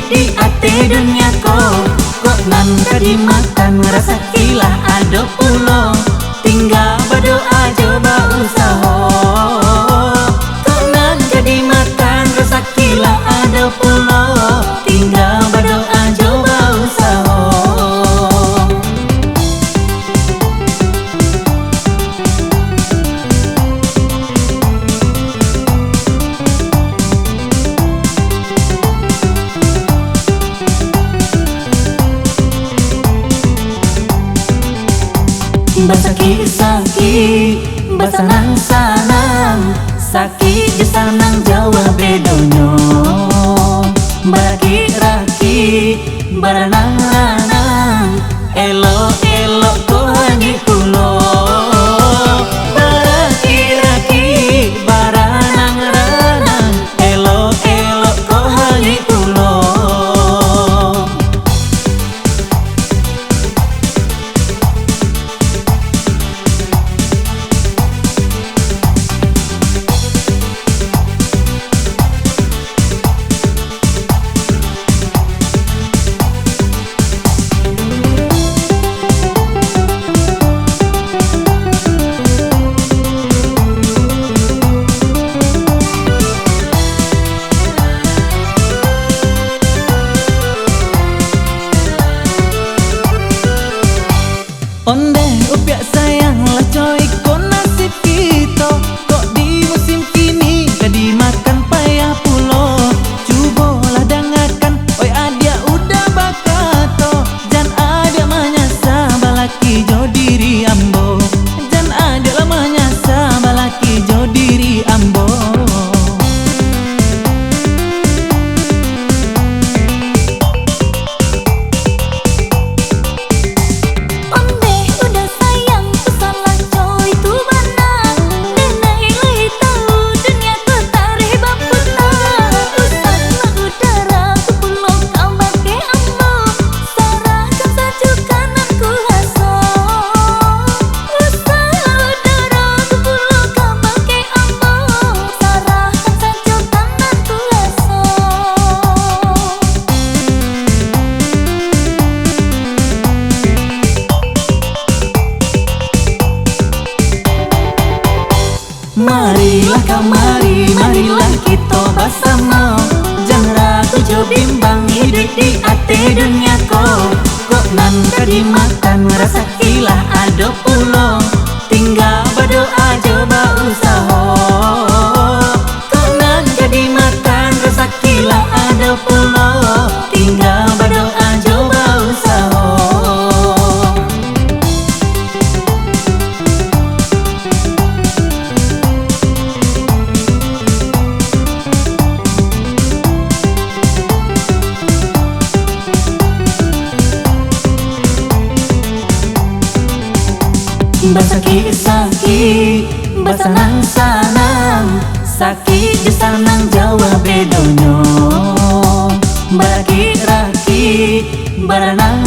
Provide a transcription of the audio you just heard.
hidup di ate dunia kok nan kadimakan rasa kilah ado pulo tinggal berdoa coba usaha kok nan kadimakan rasa kilah ado pulo tinggal berdoa coba usaha. Basaki basanang sanang sakit jesanang Jawa bedonyo baraki raki baranang lanang elok elok ko hanyi pulo baraki raki baranang lanang elok elok ko hanyi pulo. Onde upiak sayang lah coy kok nasib kita kok di musim kini kadi makan payah pulo cubolah dengarkan oi adia udah bakato jan ada manyasa balaki jo diri ambo jan ada lah manyasa balaki jo diri ambo. Marilah kamari, marilah kita bersama jangan ragu jo bimbang hidup di ate dunia kok nan kadimakan rasa kilah ado pulo tinggal berdoa coba usaha kok nan kadimakan rasa kilah ado pulo tinggal berdoa coba usaha. Basaki basanang sanang sakit jesanang Jawa bedonyo baraki raki baranang